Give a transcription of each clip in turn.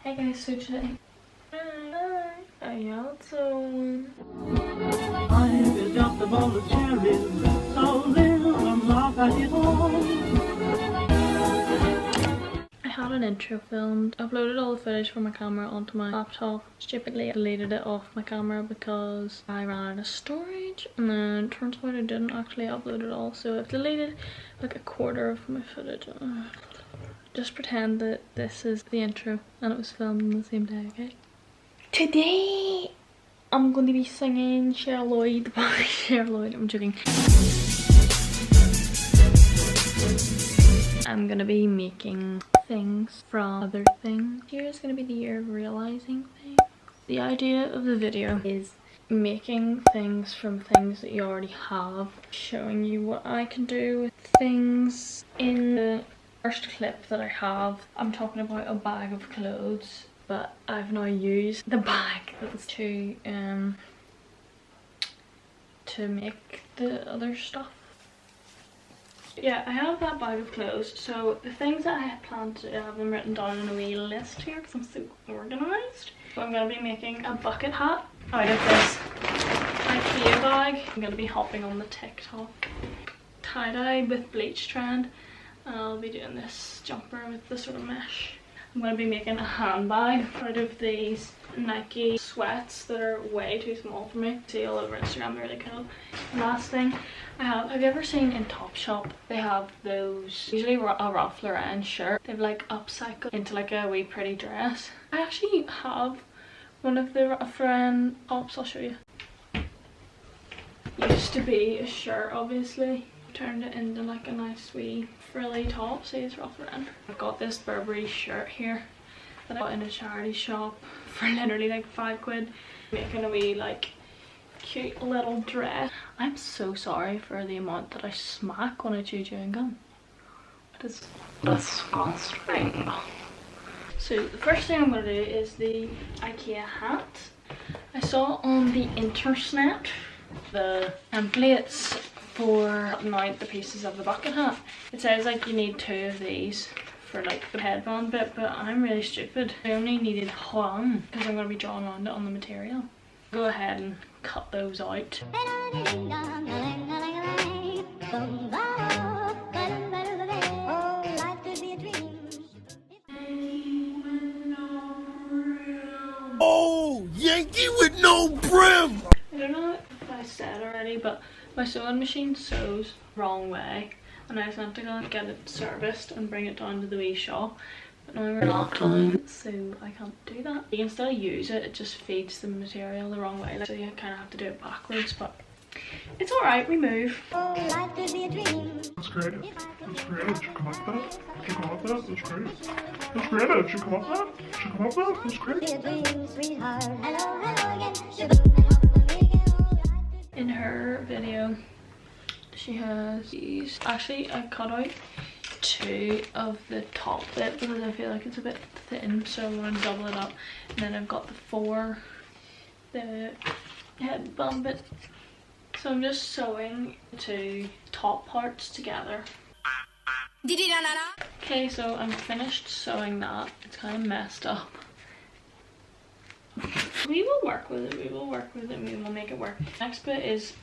Hey guys, so today how y'all doing? I got the ball of cherries, so little and love at it all. I had an intro filmed, uploaded all the footage from my camera onto my laptop. Stupidly deleted it off my camera because I ran out of storage, and then turns out I didn't actually upload it all, so I've deleted like a quarter of my footage. Just pretend that this is the intro and it was filmed on the same day, okay? Today I'm going to be singing Cheryl Lloyd by Cheryl Lloyd. I'm joking. I'm gonna be making things from other things. Here's gonna be the year of realizing things. The idea of the video is making things from things that you already have, showing you what I can do with things. In the first clip that I have, I'm talking about a bag of clothes, but I've now used the bag that was to make the other stuff. Yeah, I have that bag of clothes, so the things that I had planned to have them written down in a wee list here because I'm so organised. So I'm going to be making a bucket hat out of this IKEA bag. I'm going to be hopping on the TikTok tie-dye with bleach trend, and I'll be doing this jumper with the sort of mesh. I'm going to be making a handbag out of these Nike sweats that are way too small for me. See all over Instagram, they're really cool. And last thing I have you ever seen in Topshop, they have those, usually a Ralph Lauren shirt, they've like upcycled into like a wee pretty dress. I actually have one of the Ralph Lauren tops, I'll show you. Used to be a shirt, obviously. Turned it into like a nice wee frilly top. See, it's Ralph Lauren. I've got this Burberry shirt here that I got in a charity shop for literally like £5. Making a wee like cute little dress. I'm so sorry for the amount that I smack when I chew chewing gum. It is disgusting. So the first thing I'm going to do is the IKEA hat. I saw on the internet the templates for cutting out the pieces of the bucket hat. It says like you need 2 of these for like the headband bit, but I'm really stupid. I only needed 1 because I'm going to be drawing around it on the material. Go ahead and cut those out. Oh, Yankee with no brim! I don't know if I said already, but my sewing machine sews wrong way, and I was meant to go and get it serviced and bring it down to the wee shop, but now we're locked down, so I can't do that. You can still use it, it just feeds the material the wrong way, like, so you kind of have to do it backwards, but it's alright, we move. That's creative. That's creative. Should come up with that. Should come up with that. That's creative. That's creative. Should come up with that. Should come up with that. That's creative. In her video, she has these. Actually, I cut out 2 of the top bit because I feel like it's a bit thin, so I'm gonna double it up. And then I've got the headband bit. So I'm just sewing 2 top parts together. Okay, so I'm finished sewing that. It's kind of messed up. We will work with it, we will work with it, we will make it work. Next bit is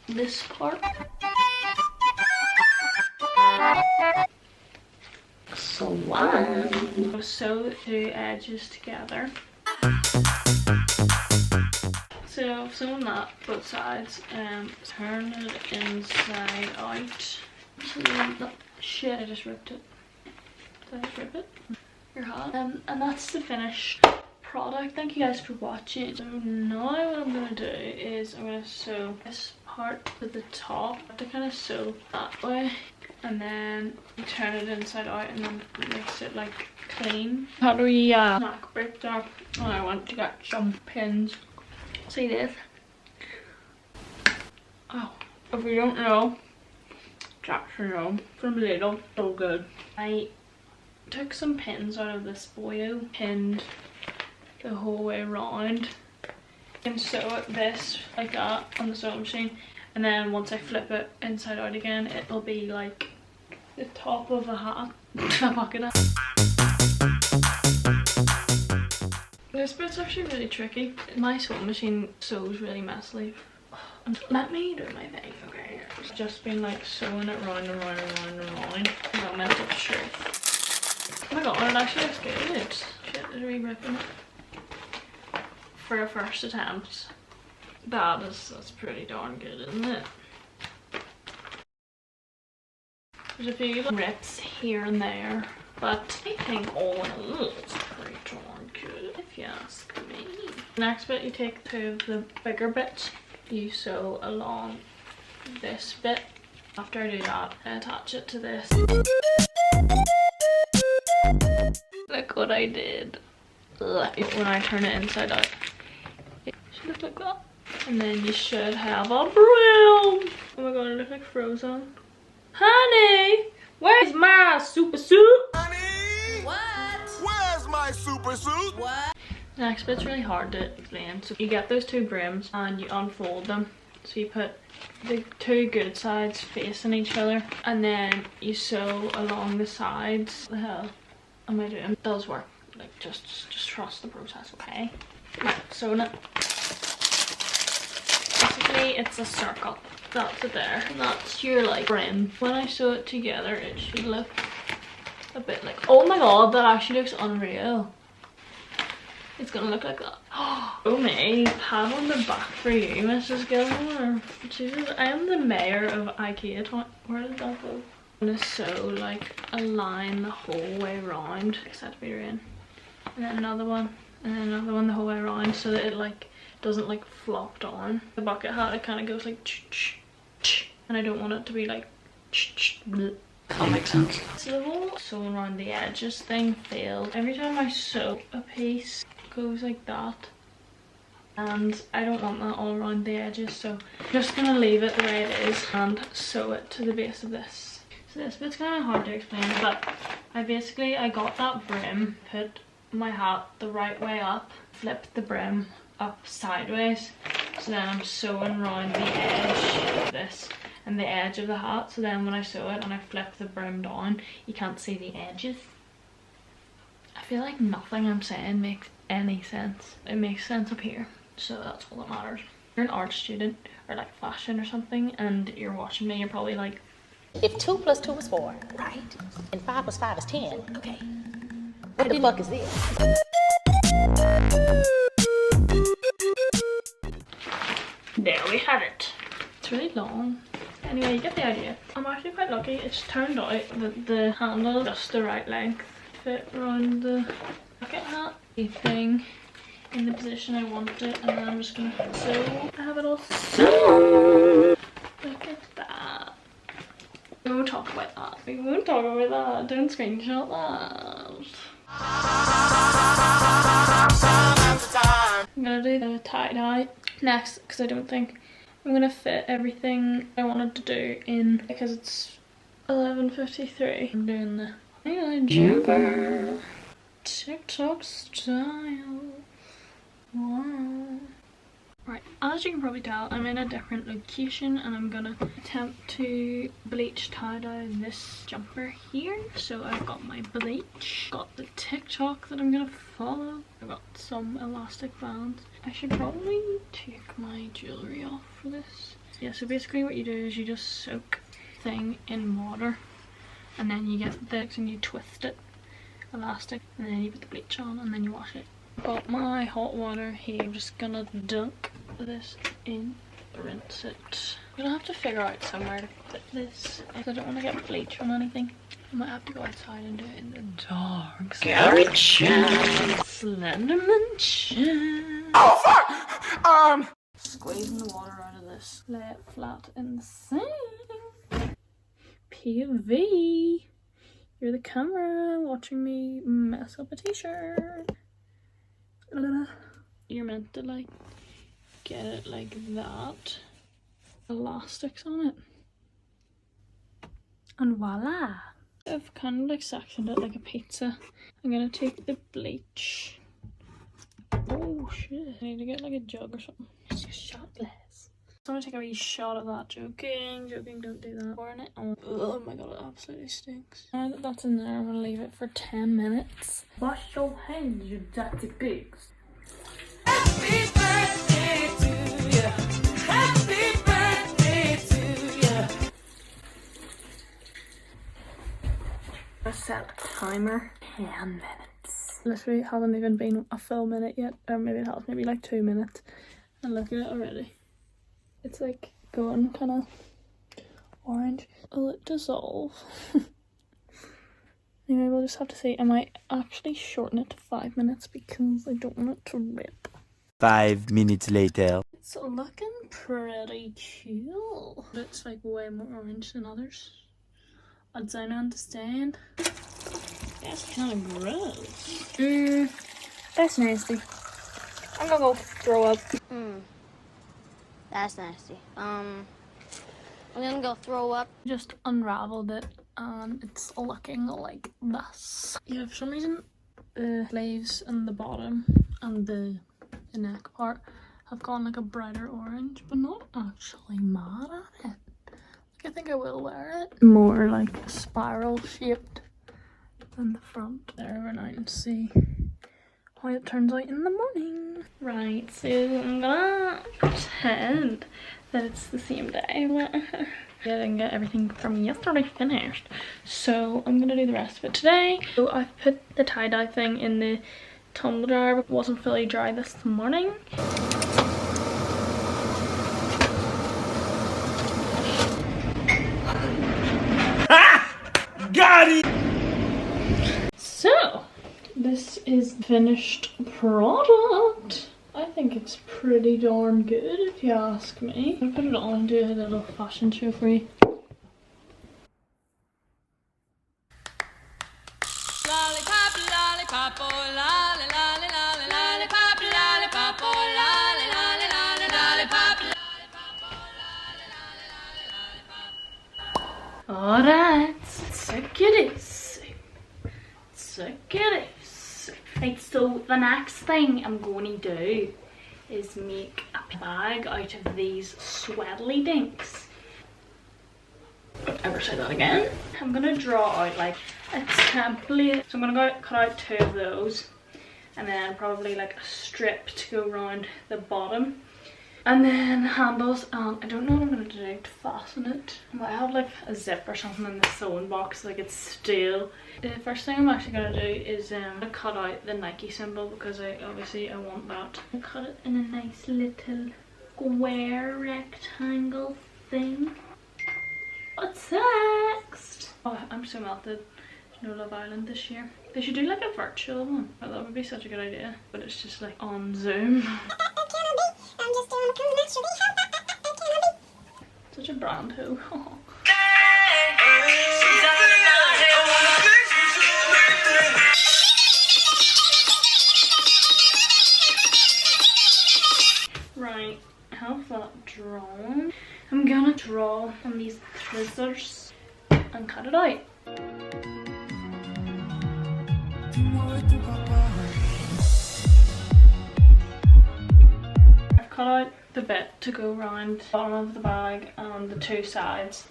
this part. So I'll sew the 2 edges together. So I've sewn that both sides and turn it inside out. Shit, I just ripped it. Did I just rip it? Your hat. And that's the finished product. Thank you guys for watching. So now what I'm gonna do is I'm gonna sew this part to the top to kind of sew that way, and then turn it inside out and then makes it like clean. Had a wee snack break there, and I went to get some pins. See this? Oh, if you don't know, Jackson know from Lidl, so good. I took some pins out of this foil, pinned the whole way around, and sew this like that on the sewing machine, and then once I flip it inside out again, it'll be like the top of a hat, a bucket hat. This bit's actually really tricky. My sewing machine sews really messily. Let me do my thing, okay? It's just been like sewing it round and round and round and round. Not meant to sure. Oh my god, it actually looks good. Shit, is re-ripping it. For a first attempt. That's pretty darn good, isn't it? There's a few rips here and there, but I think all in all it's pretty darn good if you ask me. Next bit, you take two of the bigger bits, you sew along this bit. After I do that, I attach it to this. Look what I did. When I turn it inside out, it should look like that. And then you should have a broom. Oh my god, I look like Frozen. Honey, where's my super suit? Honey! What? Where's my super suit? What? Next bit's really hard to explain. So you get those two brooms and you unfold them. So you put the two good sides facing each other and then you sew along the sides. What the hell am I doing? It does work. Like just trust the process, okay? Right, sewing it. Basically it's a circle. That's it there. That's your like brim. When I sew it together it should look a bit like, oh my god, that actually looks unreal. It's gonna look like that. Oh me, pat on the back for you, Mrs. Gilmore. Jesus, I am the mayor of IKEA. Where did that go? I'm gonna sew like a line the whole way around, centimetre in, and then another one, and then another one the whole way around, so that it like doesn't like flop down. The bucket hat, it kind of goes like and I don't want it to be like that makes sense. So the whole sewing around the edges thing failed. Every time I sew a piece it goes like that, and I don't want that all around the edges, so I'm just gonna leave it the way it is and sew it to the base of this. So this bit's kind of hard to explain, but I got that brim, put my hat the right way up, flipped the brim up sideways, so then I'm sewing around the edge of this and the edge of the hat, so then when I sew it and I flip the brim down you can't see the edges. I feel like nothing I'm saying makes any sense. It makes sense up here, so that's all that matters. If you're an art student or like fashion or something and you're watching me, you're probably like, if 2 + 2 is 4, right? And 5 + 5 is 10, okay. What the fuck is this? there we have it. It's really long. Anyway, you get the idea. I'm actually quite lucky. It's turned out that the handle is just the right length fit around the bucket hat thing in the position I want it, and then I'm just gonna sew. I have it all sewn. Look at that. We won't talk about that. We won't talk about that. Don't screenshot that. I'm gonna do the tie-dye next because I don't think I'm gonna fit everything I wanted to do in, because it's 11:53. I'm doing the jumper TikTok style. Wow. Right, as you can probably tell, I'm in a different location and I'm gonna attempt to bleach tie-dye this jumper here. So I've got my bleach, got the TikTok that I'm gonna follow, I've got some elastic bands. I should probably take my jewellery off for this. Yeah, so basically what you do is you just soak the thing in water and then you get this and you twist it, elastic, and then you put the bleach on and then you wash it. Got my hot water here. I'm just gonna dunk this in, rinse it. I'm gonna have to figure out somewhere to put this because I don't want to get bleach on anything. I might have to go outside and do it in the dark. Scary chin, Slenderman chin. Oh fuck! Squeezing the water out of this. Lay it flat in the sink. POV. You're the camera watching me mess up a t-shirt. You're meant to like get it like that, elastics on it, and voila. I've kind of like sectioned it like a pizza. I'm gonna take the bleach. Oh shit, I need to get like a jug or something. It's just shot glass. So I'm gonna take a wee shot of that. Joking, don't do that. Pouring it on. Oh my god, it absolutely stinks. Now that that's in there, I'm gonna leave it for 10 minutes. Wash your hands, you dirty pigs. I set a timer 10 minutes. Literally hasn't even been a full minute yet, or maybe it has, maybe like 2 minutes. And look at it already. It's like going kind of orange. Will it dissolve? Anyway, we'll just have to see. I might actually shorten it to 5 minutes because I don't want it to rip. 5 minutes later. It's looking pretty cool. It's like way more orange than others. I don't understand. That's kind of gross. That's nasty. I'm gonna go throw up. That's nasty. I'm gonna go throw up. Just unraveled it and it's looking like this. Yeah, for some reason the sleeves and the bottom and the neck part have gone like a brighter orange, but not actually mad at it. I think I will wear it more like spiral shaped than the front. There, we're now to see how it turns out in the morning. Right, so I'm gonna pretend that it's the same day. I didn't get everything from yesterday finished, so I'm gonna do the rest of it today. So I've put the tie-dye thing in the tumble dryer, but it wasn't fully dry this morning. Got it! So, this is finished product. I think it's pretty darn good if you ask me. I'll put it on and do a little fashion show for you. Lollipop, lollipop, oh lolly, lolly, lolly, lollipop, lollipop, oh lolly, lolly, lolly, lollipop, lollipop, oh lolly, lolly, lollipop. Alright, so goodies. So goodies. Right, so the next thing I'm going to do is make a bag out of these swaddly dinks. Ever say that again? I'm gonna draw out like a template. So I'm gonna go cut out 2 of those and then probably like a strip to go around the bottom. And then handles, I don't know what I'm gonna do to fasten it. I might have like a zip or something in the sewing box so like it's still. The first thing I'm actually gonna do is cut out the Nike symbol because I want that. I'll cut it in a nice little square rectangle thing. What's next? Oh, I'm so melted. No Love Island this year. They should do like a virtual one. Oh, that would be such a good idea. But it's just like on Zoom. I'm just doing a naturally. Such a brand who. Right, I have that drawn. I'm gonna draw on these scissors and cut it out. I've cut out the bit to go around the bottom of the bag and the 2 sides.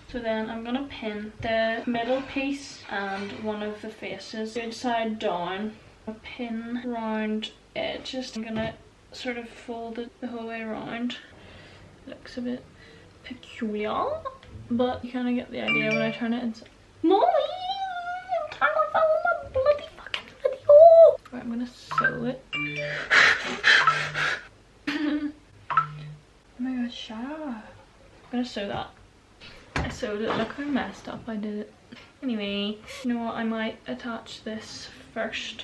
So then I'm gonna pin the middle piece and one of the faces, good side down. A pin around edges. I'm gonna sort of fold it the whole way around. Looks a bit peculiar, but you kind of get the idea when I turn it inside. Molly! Turn off all the bloody fucking video! Right, I'm gonna sew it. Oh my god, shut up. I'm gonna sew that. I sewed it, look how messed up I did it. Anyway, you know what, I might attach this first.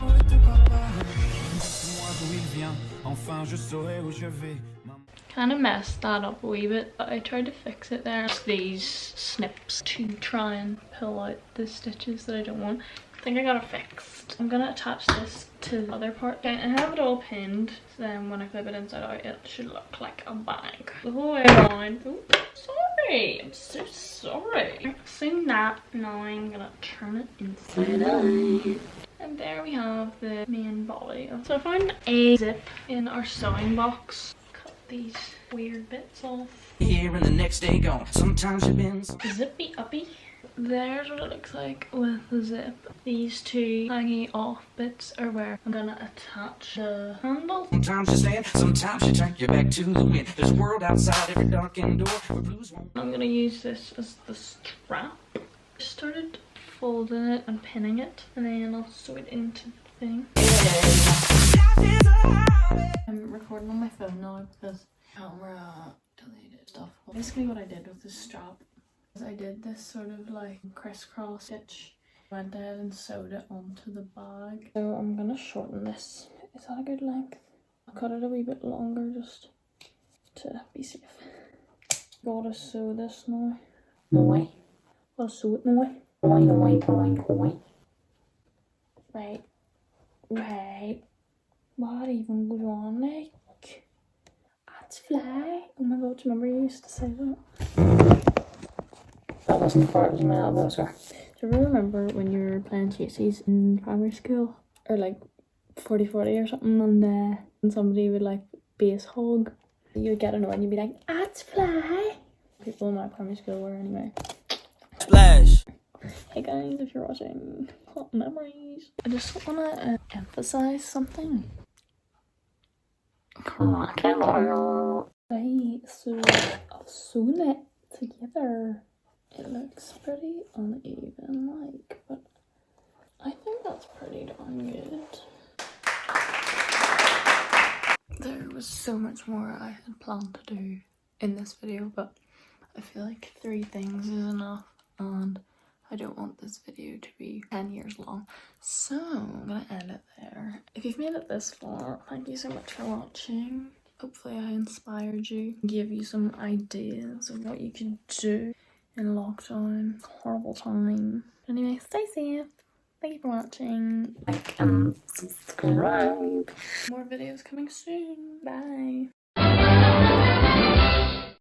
Kind of messed that up a wee bit, but I tried to fix it there. Just these snips to try and pull out the stitches that I don't want. I think I got it fixed. I'm gonna attach this to the other part. Okay, I have it all pinned, so then when I flip it inside out, it should look like a bag. The whole way around. Oh, sorry, I'm so sorry. So that, now I'm gonna turn it inside out. And there we have the main body. So I found a zip in our sewing box. Cut these weird bits off. Here and the next day gone. Sometimes it bends. Zippy uppy. there's what it looks like with the zip. These two hanging off bits are where I'm gonna attach the handle. Sometimes you stand, sometimes you turn your back to the wind. There's a world outside every darkened door where blues won't. I'm gonna use this as the strap. Started folding it and pinning it, and then I'll sew it into the thing. I'm recording on my phone now because camera deleted stuff. Basically what I did with this strap is I did this sort of like crisscross stitch, went ahead and sewed it onto the bag. So I'm gonna shorten this. Is that a good length? I'll cut it a wee bit longer just to be safe. Gotta sew this now. Boy. I'll sew it now. Boy. Right. What even goes on like? That's fly. Oh my god, do you remember you used to say that? That wasn't far, it was my elbow, sir. Do you ever remember when you were playing chasies in primary school? Or like 40-40 or something, and somebody would like base hog. You would get annoyed and you'd be like, that's fly. People in my primary school were anyway. Splash. Hey guys, if you're watching, hot memories. I just want to emphasize something. Right, so I've sewn it together. It looks pretty uneven, like, but I think that's pretty darn good. There was so much more I had planned to do in this video, but I feel like 3 things is enough, and I don't want this video to be 10 years long, so I'm gonna end it there. If you've made it this far, thank you so much for watching. Hopefully I inspired you, give you some ideas of what you can do in lockdown. Horrible time. Anyway, stay safe. Thank you for watching. Like and subscribe. More videos coming soon. Bye.